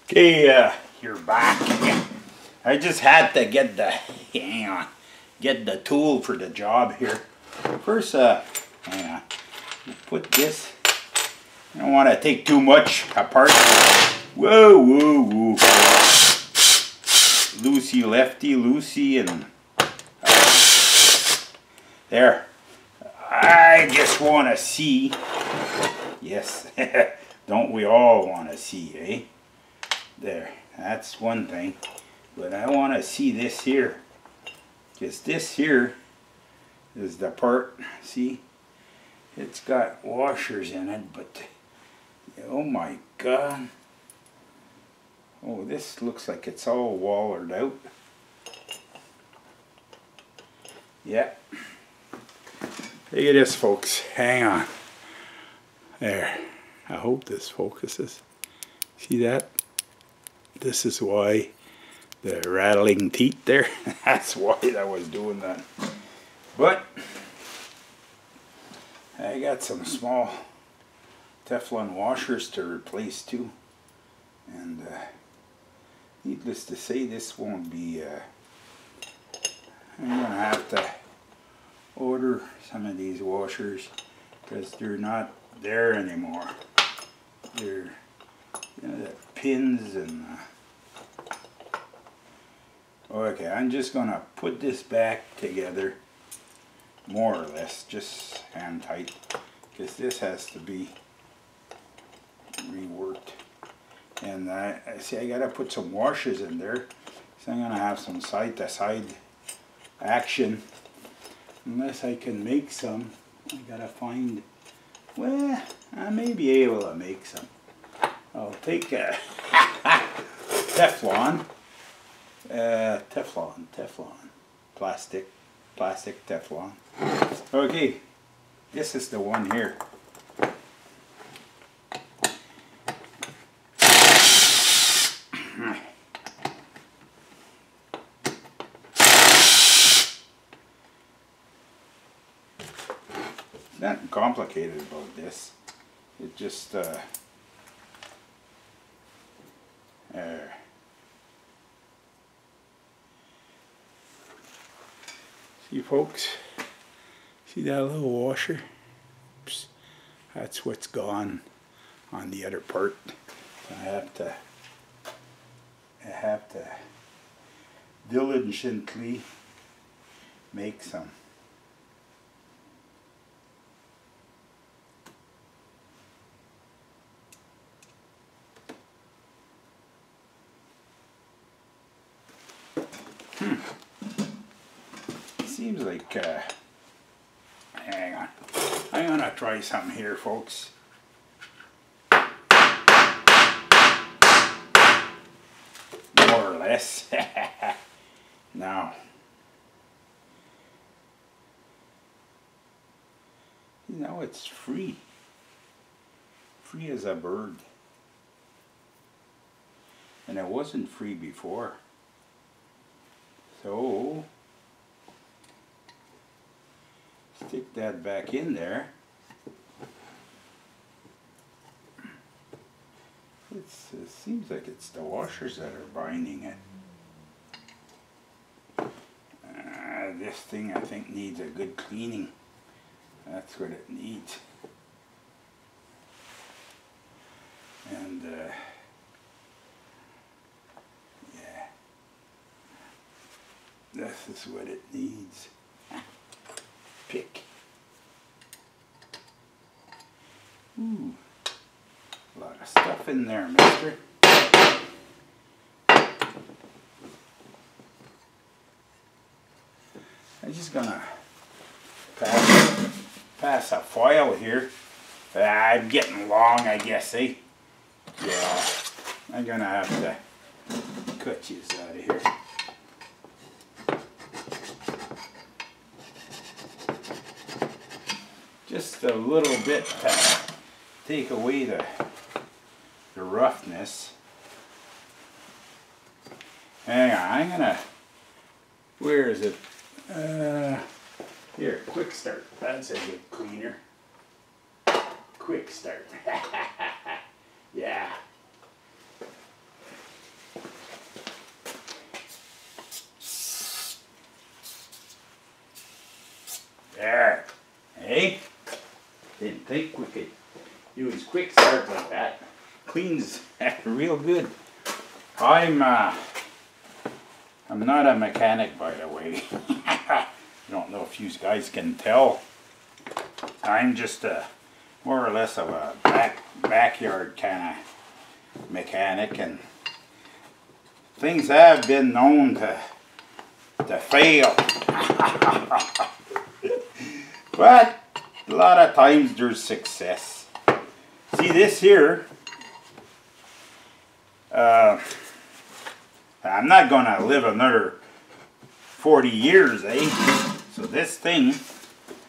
Okay, you're back. I just had to get the tool for the job here. First, hang on. Put this. I don't want to take too much apart. Whoa, whoa, whoa. Loosey, lefty, loosey, and there. I just want to see. Yes, don't we all want to see, eh? There, that's one thing. But I want to see this here. Because this here is the part, see? It's got washers in it, but oh my God. Oh, this looks like it's all wallered out. Yeah. Look at this, folks. Hang on. There. I hope this focuses. See that? This is why the rattling teeth there. That's why I was doing that. But I got some small Teflon washers to replace too. And needless to say, this won't be I'm gonna have to order some of these washers because they're not there anymore. They're, you know, the pins and okay, I'm just gonna put this back together more or less, just hand tight, because this has to be reworked. And I see I gotta put some washers in there, so I'm gonna have some side to side action. Unless I can make some, I gotta find, well, I may be able to make some. I'll take a Teflon, plastic Teflon. Okay, this is the one here. It's nothing complicated about this. It just see, folks, see that little washer? Oops. That's what's gone on the other part. So I have to diligently make some. Seems like, hang on, I'm gonna try something here, folks. More or less. Now, now it's free. Free as a bird. And it wasn't free before. So stick that back in there. It seems like it's the washers that are binding it. This thing I think needs a good cleaning. That's what it needs. And yeah, this is what it needs. Pick. Ooh, a lot of stuff in there, mister. I'm just gonna pass a foil here. I'm getting long, I guess, eh? Yeah, I'm gonna have to cut you out of here. Just a little bit to take away the roughness. Hang on, I'm gonna, where is it? Here, quick start. That's a good cleaner. Quick start. Yeah. eh? Didn't think we could use quick start like that. Cleans real good. I'm not a mechanic, by the way. I don't know if you guys can tell. I'm just more or less of a backyard kind of mechanic, and things have been known to fail. But a lot of times there's success. See this here, I'm not gonna live another 40 years, eh? So this thing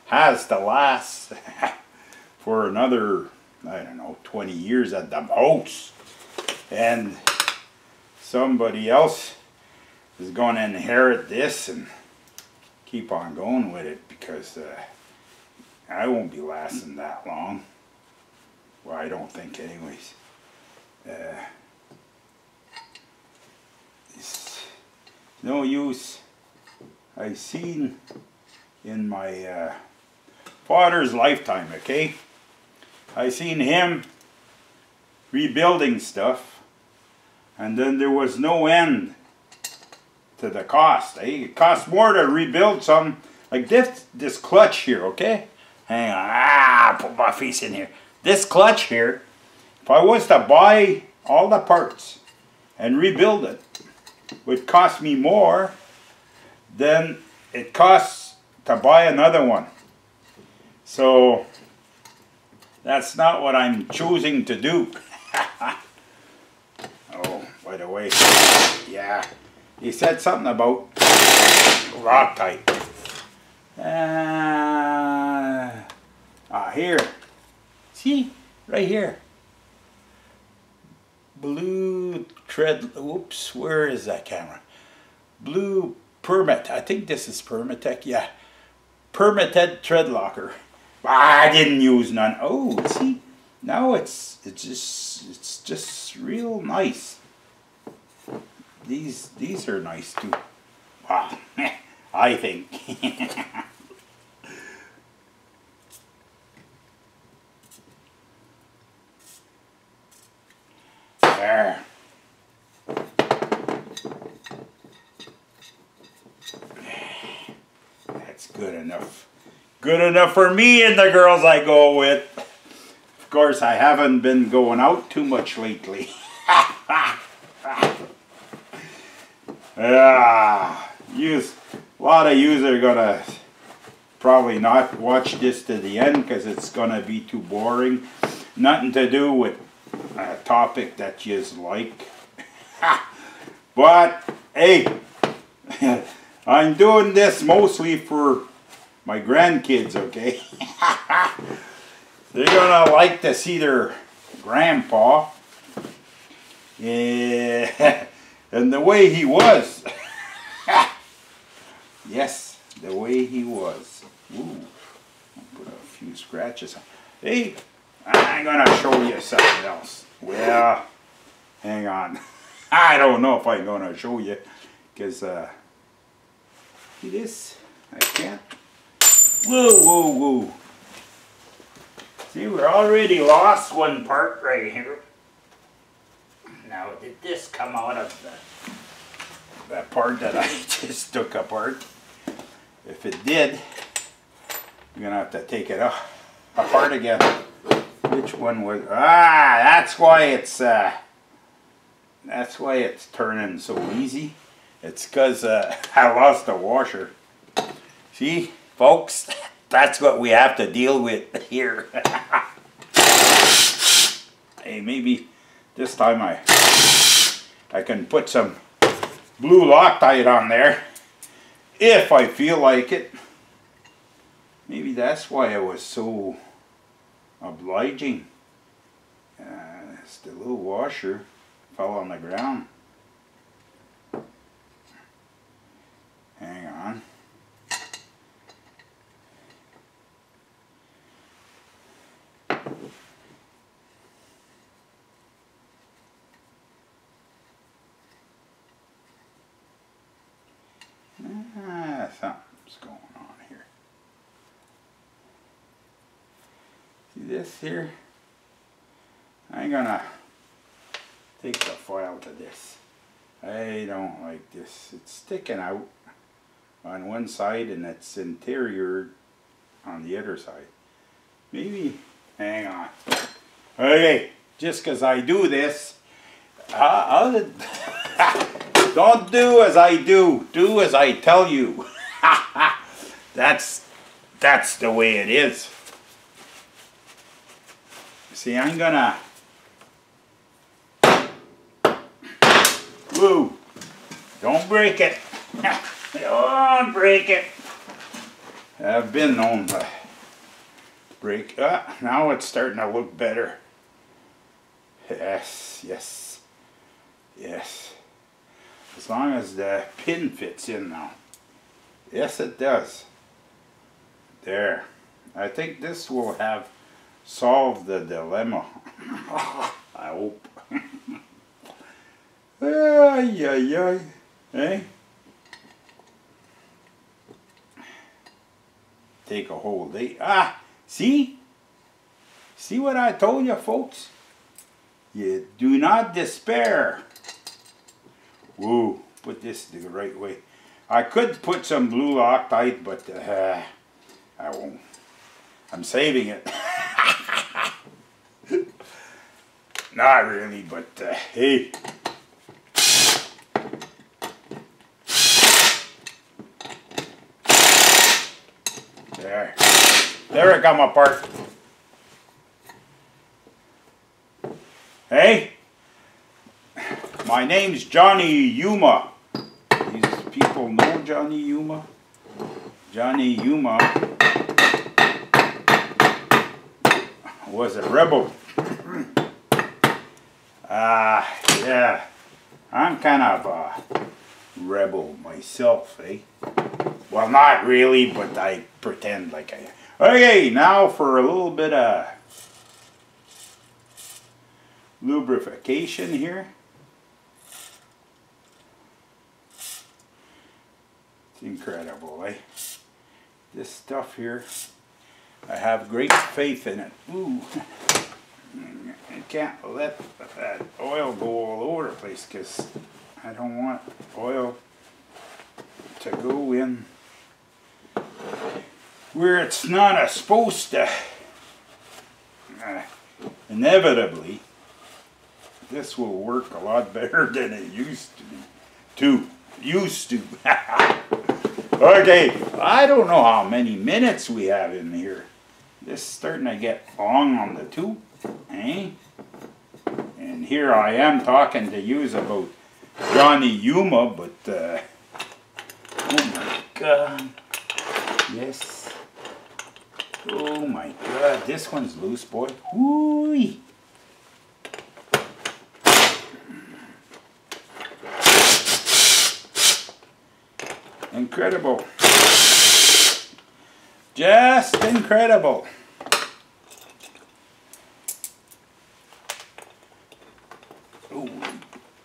has to last for another, I don't know, 20 years at the most. And somebody else is going to inherit this and keep on going with it, because I won't be lasting that long. Well, I don't think anyways. It's no use. I seen in my father's lifetime, okay, I seen him rebuilding stuff, and then there was no end to the cost. It cost more to rebuild something like this clutch here, okay? Hang on, put my face in here. This clutch here, if I was to buy all the parts and rebuild it, would cost me more than it costs to buy another one. So that's not what I'm choosing to do. Oh, by the way, yeah, he said something about Loctite. Here, see, right here. Blue tread, oops, where is that camera? Blue Permit, I think this is Permatech, yeah. Permitted tread locker. I didn't use none. Oh, see, now it's just real nice. These are nice too. Wow, I think. There. That's good enough. Good enough for me and the girls I go with. Of course, I haven't been going out too much lately. Yeah, a lot of yous are gonna probably not watch this to the end because it's gonna be too boring. Nothing to do with a topic that yous like. But hey, I'm doing this mostly for my grandkids, okay? They're gonna like to see their grandpa. Yeah, and the way he was. Yes, the way he was. Ooh, I'll put a few scratches on. Hey, I'm gonna show you something else. Well, hang on. I don't know if I'm gonna show you, because see this? I can't. Whoa, whoa, whoa. See, we're already lost one part right here. Now, did this come out of that part that I just took apart? If it did, you're gonna have to take it apart again. Which one was? That's why it's turning so easy. It's because I lost the washer. See, folks, that's what we have to deal with here. Hey, maybe this time I can put some blue Loctite on there if I feel like it. Maybe that's why I was so obliging. It's the little washer fell on the ground. Hang on. Something's going on here. this here, I'm gonna take the file to this. I don't like this. It's sticking out on one side and it's interior on the other side. Maybe, hang on. Okay, just because I do this, don't do as I do as I tell you. That's the way it is. See, I'm gonna, woo, don't break it. Don't break it. I've been known to break. Now it's starting to look better. Yes, yes, yes. As long as the pin fits in now. Yes, it does. There. I think this will have solved the dilemma. I hope. Ay, ay, ay. Hey? Take a hold. See? See what I told you, folks? You do not despair. Woo, put this the right way. I could put some blue Loctite, but I won't. I'm saving it. Not really, but hey. There. There it come apart. Hey? My name's Johnny Yuma. These people know Johnny Yuma. Johnny Yuma was a rebel. Yeah. I'm kind of a rebel myself, eh? Well, not really, but I pretend like I am. Okay, now for a little bit of lubrication here. It's incredible, eh? This stuff here, I have great faith in it. Ooh, I can't let that oil go all over the place because I don't want oil to go in where it's not supposed to. Inevitably, this will work a lot better than it used to be. Okay, I don't know how many minutes we have in here. This is starting to get long on the tube, eh? And here I am talking to you about Johnny Yuma, but oh my God, yes. Oh my God, this one's loose, boy. Woo-wee. Incredible. Just incredible. Oh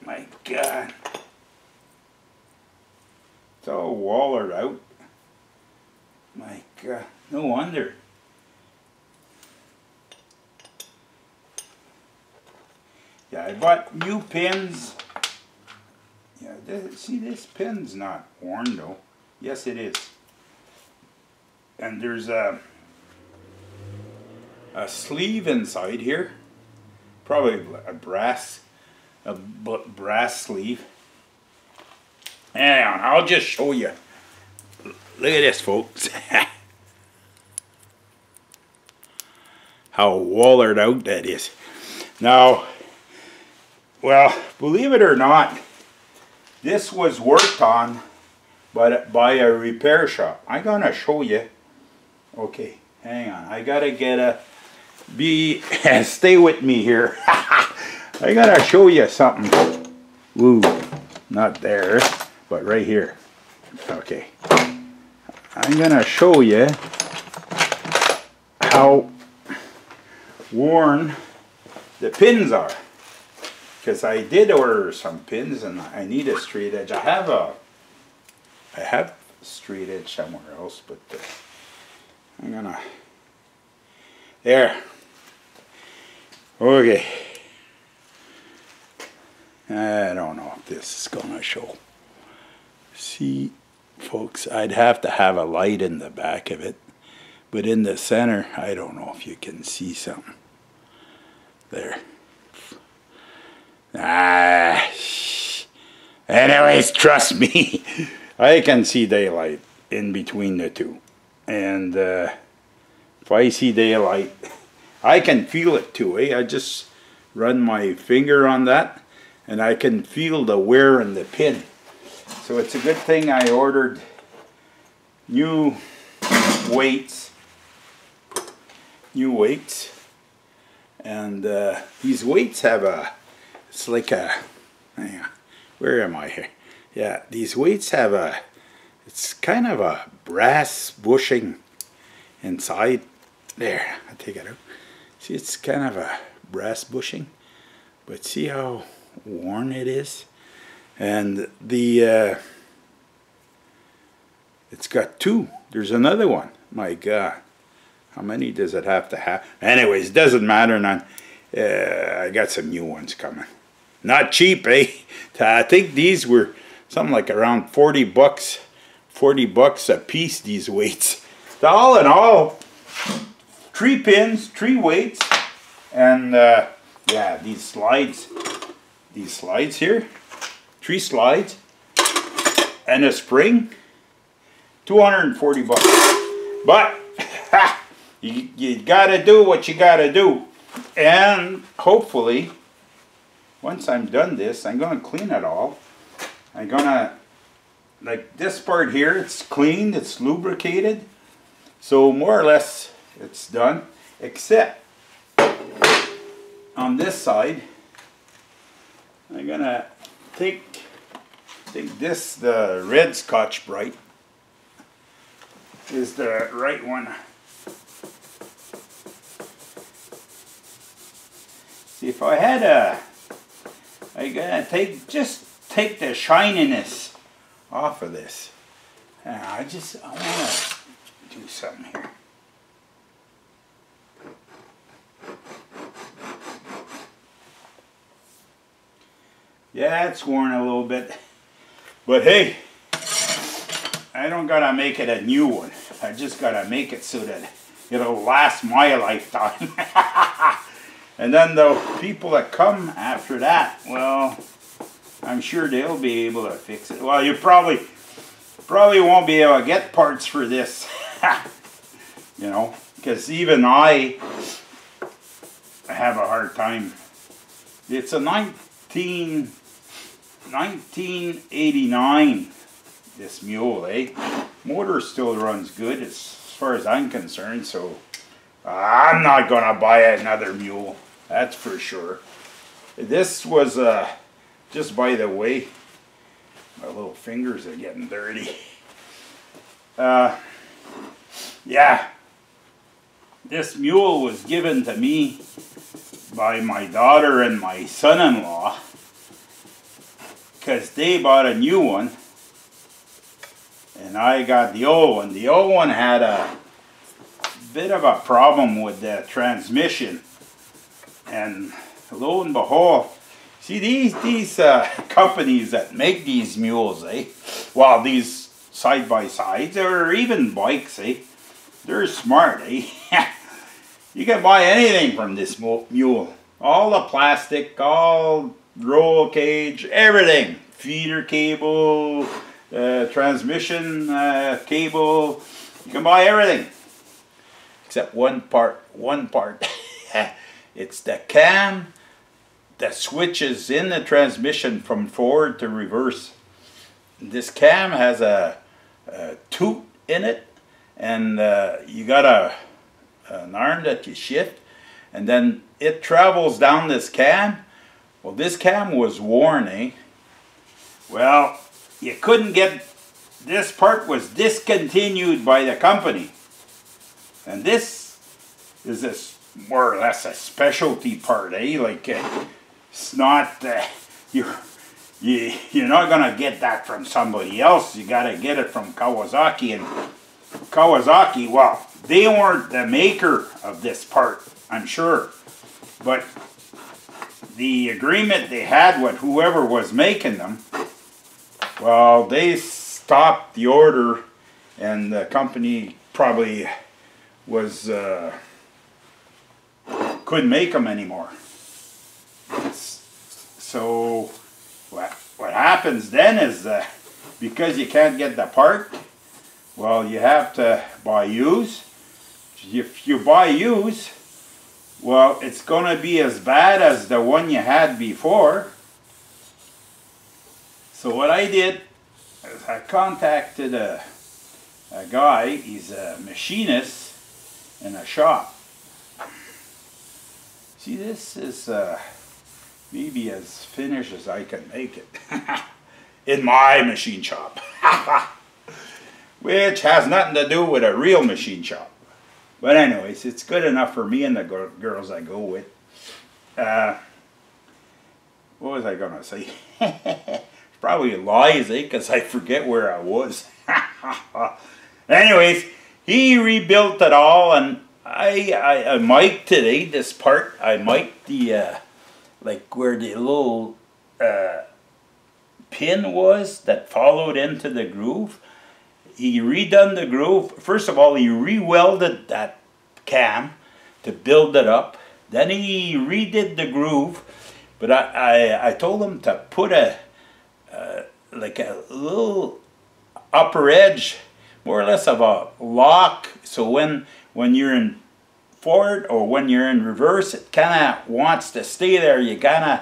my God. It's all wallered out. My God. No wonder. Yeah, I bought new pins. Yeah, see, this pin's not worn though. Yes, it is. And there's a sleeve inside here. Probably a brass sleeve. Hang on, I'll just show you. Look at this, folks. How wallered out that is. Now, well, believe it or not, this was worked on by a repair shop. I'm gonna show you. Okay, hang on. I gotta stay with me here. I gotta show you something. Woo, not there, but right here. Okay, I'm gonna show you how worn the pins are. Because I did order some pins and I need a straight edge. I have straight edge somewhere else, but I'm gonna, there, Okay. I don't know if this is gonna show. See, folks, I'd have to have a light in the back of it. But in the center, I don't know if you can see something. There. Anyways, trust me, I can see daylight in between the two. And if I see daylight, I can feel it too, eh? I just run my finger on that, and I can feel the wear in the pin. So it's a good thing I ordered new weights. And these weights have it's like hang on, where am I here? Yeah, these weights have it's kind of a brass bushing inside. There, I'll take it out. See, it's kind of a brass bushing, but see how worn it is? And the it's got two. There's another one. My God, how many does it have to have? Anyways, doesn't matter none. I got some new ones coming. Not cheap, eh? I think these were something like around 40 bucks. 40 bucks a piece, these weights. So all in all, 3 pins, 3 weights, and yeah, these slides here, 3 slides, and a spring, 240 bucks. But you gotta do what you gotta do. And hopefully, once I'm done this, I'm gonna clean it all. I'm gonna, like this part here, it's cleaned, it's lubricated. So more or less, it's done. Except on this side, I'm gonna take this, the red Scotch Brite is the right one. See, if I had I gotta just take the shininess off of this. I want to do something here. Yeah, it's worn a little bit, but hey, I don't gotta make it a new one. I just gotta make it so that it'll last my lifetime. And then the people that come after that, well, I'm sure they'll be able to fix it. Well, you probably won't be able to get parts for this. You know, because even I have a hard time. It's a 1989, this Mule, eh? Motor still runs good as far as I'm concerned, so I'm not gonna buy another Mule, that's for sure. This was, just by the way, my little fingers are getting dirty. Yeah, this Mule was given to me by my daughter and my son-in-law because they bought a new one and I got the old one. The old one had a bit of a problem with the transmission, and lo and behold, see these companies that make these mules, eh? Well, these side-by-sides or even bikes, eh? They're smart, eh? You can buy anything from this Mule. All the plastic, all roll cage, everything. Feeder cable, transmission cable. You can buy everything. Except one part. It's the cam that switches in the transmission from forward to reverse. This cam has a toot in it, and you got an arm that you shift, and then it travels down this cam. Well, this cam was worn, eh? Well, you couldn't get, this part was discontinued by the company. And this is more or less a specialty part, eh? Like, it's not, you're not gonna get that from somebody else. You gotta get it from Kawasaki, and Kawasaki, well, they weren't the maker of this part, I'm sure. But the agreement they had with whoever was making them, well, they stopped the order, and the company probably was couldn't make them anymore. So what happens then is because you can't get the part, well, you have to buy used. If you buy used, well, it's going to be as bad as the one you had before. So what I did is I contacted a guy. He's a machinist in a shop. See, this is maybe as finished as I can make it in my machine shop, which has nothing to do with a real machine shop. But anyways, it's good enough for me and the girls I go with. What was I going to say? Probably lies, because I forget where I was. Anyways, he rebuilt it all, and I mic'd today this part. I mic'd the, like where the little pin was that followed into the groove. He redone the groove. First of all, he re-welded that cam to build it up. Then he redid the groove. But I told him to put like a little upper edge, more or less of a lock. So when you're in forward or when you're in reverse, it kind of wants to stay there. You kind of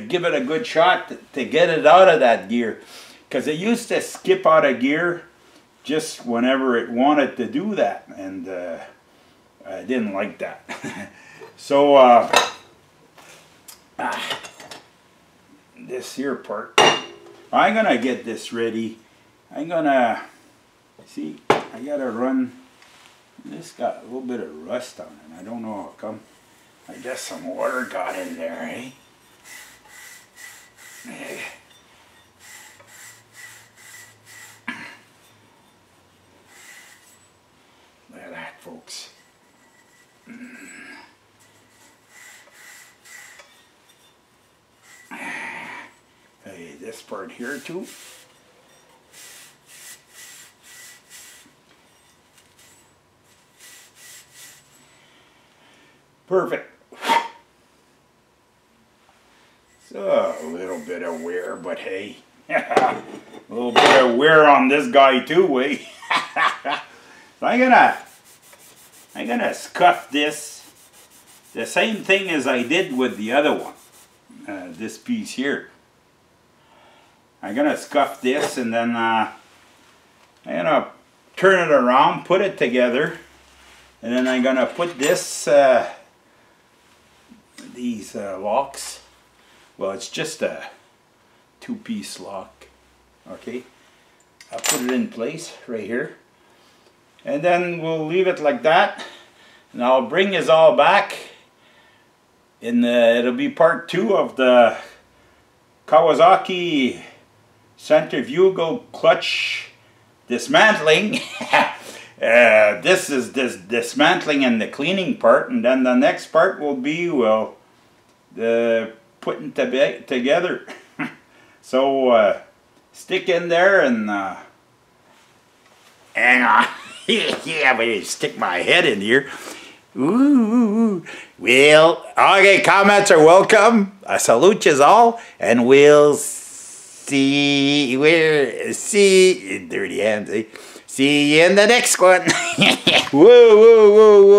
give it a good shot to get it out of that gear. Because it used to skip out of gear just whenever it wanted to do that, and I didn't like that. So this here part, I'm gonna get this ready. I'm gonna see. I gotta run. This got a little bit of rust on it. I don't know how come. I guess some water got in there, eh? Look at that, folks. Hey, this part here too. Perfect. So a little bit of wear, but hey, a little bit of wear on this guy too, eh? So I'm gonna scuff this the same thing as I did with the other one. This piece here. I'm gonna scuff this, and then I'm gonna turn it around, put it together, and then I'm gonna put this these locks. Well, it's just a two-piece lock. Okay, I'll put it in place right here, and then we'll leave it like that, and I'll bring this all back. It'll be part 2 of the Kawasaki Centrifugal clutch dismantling. This is dismantling and the cleaning part, and then the next part will be, well, the putting together. So stick in there and hang on. Yeah, but you stick my head in here. Ooh. Well, okay, comments are welcome. I salute you all, and we'll see dirty hands, eh? See you in the next one. Whoa, whoa, whoa, whoa.